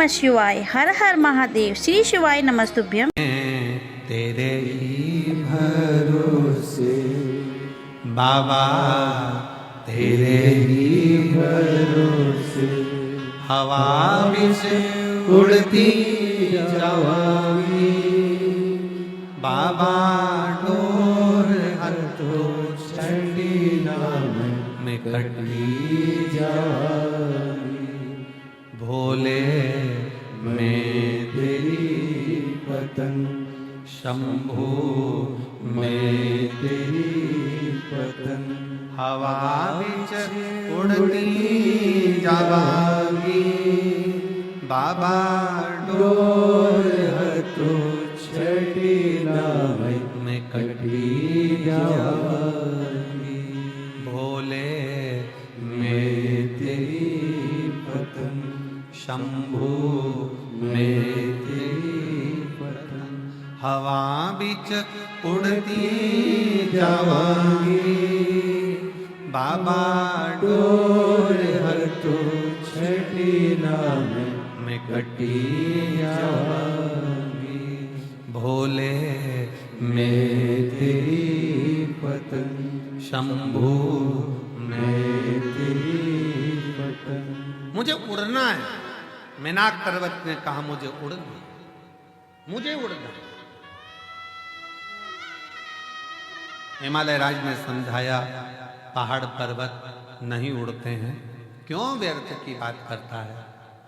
नमः शिवाय। हर हर महादेव। श्री शिवाय नमस्तुभ्यम। तेरे ही भरोसे बाबा, तेरे ही भरोसे हवा विच उड़ती जावांगी बाबा, डोर हर तो छड़ी नाम में कटी जावांगी। भोले मैं तेरी पतंग, शंभू मैं तेरी पतंग, हवा विच उड़ती जावांगी बाबा, डोर हथों छठी नाम में कटी जावांगी। भोले मैं तेरी पतंग, शंभू मैं तेरी पतंग, हवा बिच उड़ती जावांगी बाबा, डोर हथों छठी नाम में कटी जावांगी। भोले मैं तेरी पतंग, शंभू मैं तेरी पतंग। मुझे उड़ना है। मेनाक पर्वत ने कहा मुझे उड़ना, मुझे उड़ना। हिमालय राज ने समझाया पहाड़ पर्वत नहीं उड़ते हैं, क्यों व्यर्थ की बात करता है।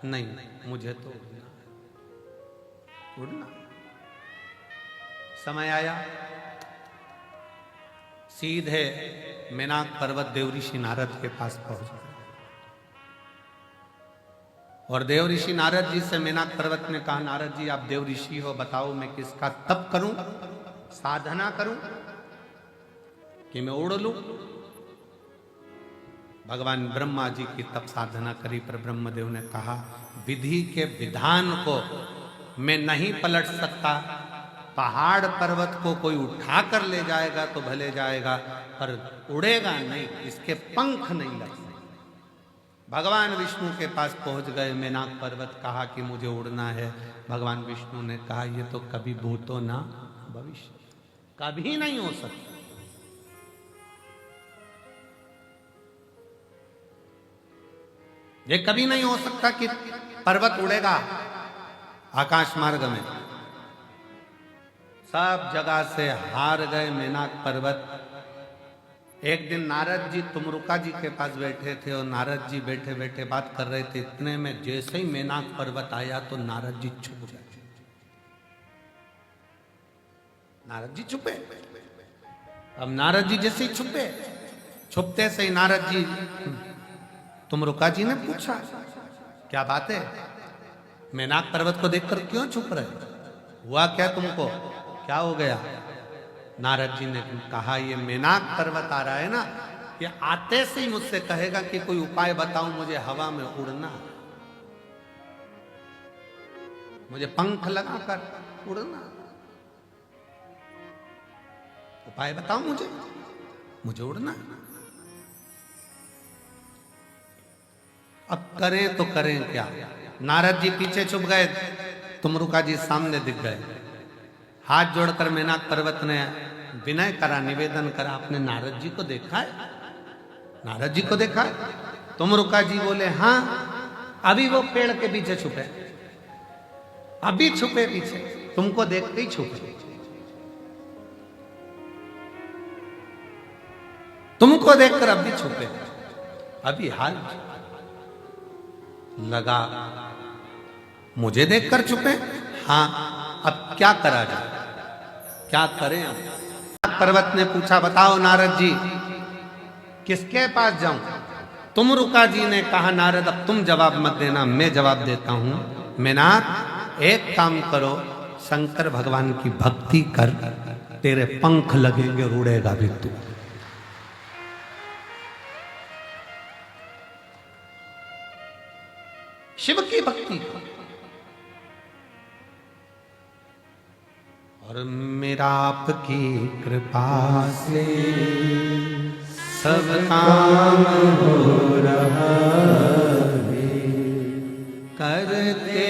नहीं, मुझे तो उड़ना है, उड़ना। समय आया, सीधे मेनाक पर्वत देव ऋषि नारद के पास पहुंच गए। और देव ऋषि नारद जी से मेनाक पर्वत ने कहा, नारद जी आप देव ऋषि हो, बताओ मैं किसका तप करूं, साधना करूं कि मैं उड़ लूं। भगवान ब्रह्मा जी की तप साधना करी, पर ब्रह्मदेव ने कहा विधि के विधान को मैं नहीं पलट सकता। पहाड़ पर्वत को कोई उठा कर ले जाएगा तो भले जाएगा, पर उड़ेगा नहीं, इसके पंख नहीं लग सकते। भगवान विष्णु के पास पहुंच गए। मेनाक पर्वत कहा कि मुझे उड़ना है। भगवान विष्णु ने कहा ये तो कभी भूतो ना भविष्य, कभी नहीं हो सकता। ये कभी नहीं हो सकता कि पर्वत उड़ेगा आकाश मार्ग में। सब जगह से हार गए मेनाक पर्वत। एक दिन नारद जी तुमरुका जी के पास बैठे थे और नारद जी बैठे बैठे बात कर रहे थे। इतने में जैसे ही मेनाक पर्वत आया तो नारद जी छुप गए। नारद जी छुपे। अब नारद जी जैसे ही छुपे, छुपते से ही नारद जी तुमरुका जी ने पूछा क्या बात है, मेनाक पर्वत को देखकर क्यों छुप रहे, हुआ क्या तुमको, क्या हो गया। नारद जी ने कहा ये मेनाक पर्वत आ रहा है ना, ये आते से ही मुझसे कहेगा कि कोई उपाय बताओ, मुझे हवा में उड़ना, मुझे पंख लगाकर उड़ना, उपाय बताओ मुझे, मुझे उड़ना। अब करें तो करें क्या। नारद जी पीछे छुप गए, तुमरुका जी सामने दिख गए। हाथ जोड़कर मेनाक पर्वत ने विनय करा, निवेदन करा, आपने नारद जी को देखा है, नारद जी को देखा है। तुमरुका जी बोले हाँ, अभी वो पेड़ के पीछे छुपे, अभी छुपे पीछे, तुमको देखते ही छुपे, तुमको देखकर अभी छुपे, अभी हाल लगा, मुझे देखकर छुपे। हाँ, अब क्या करा जाए, क्या करें। अब पर्वत ने पूछा बताओ नारद जी किसके पास जाऊं। तुमरुका जी ने कहा नारद अब तुम जवाब मत देना, मैं जवाब देता हूं। मेनाक एक काम करो, शंकर भगवान की भक्ति कर, तेरे पंख लगेंगे और उड़ेगा भी तू। शिव की भक्ति और मेरा आपकी कृपा से सब काम हो रहा है, करते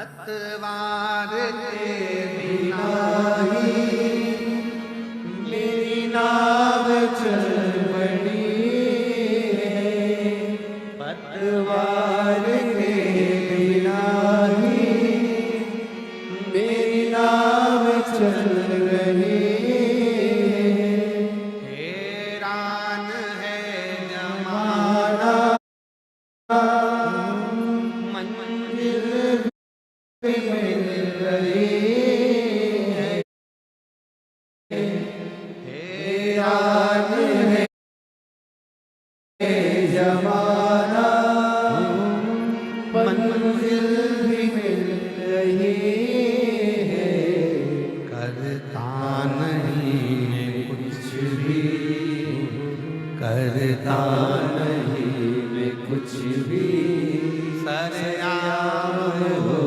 पतवार के बिना मेरी नाव चल पड़ी है, पतवार के बिना ही मेरी नाव चल रही है। हैरान है जमाना मंजिल भी मिल रही है, हैरान है जमाना मंजिल भी मिल रही है। करता नहीं मैं कुछ भी, करता नहीं मैं कुछ भी, सरेआम हो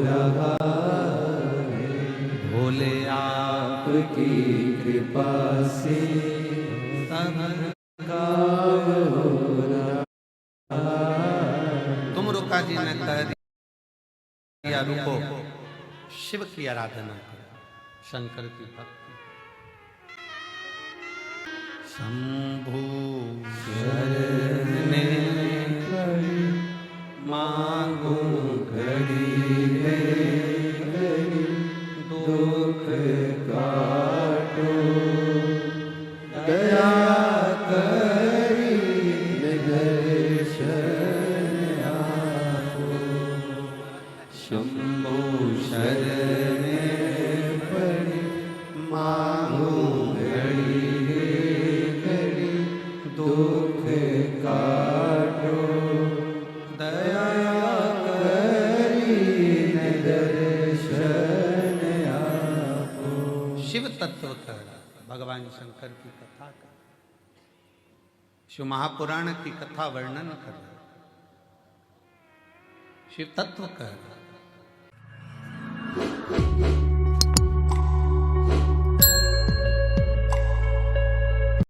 रहा भोले आप आपकी कृपा से सब काम हो रहा। तुम रुका जी ने कह दिया रुको, शिव की आराधना करो, शंकर की भक्ति। शंभु शरणे मांगो घड़ी घड़ी दुख काटो, दया करी दर्शन आपो। शंभो शरणे पड़ी मांगो घड़ी घड़ी दुख काटो, दया दर्शन आपो। शिव तत्व कर भगवान शंकर की कथा कर, शिव महापुराण की कथा वर्णन कर, शिव तत्व कर।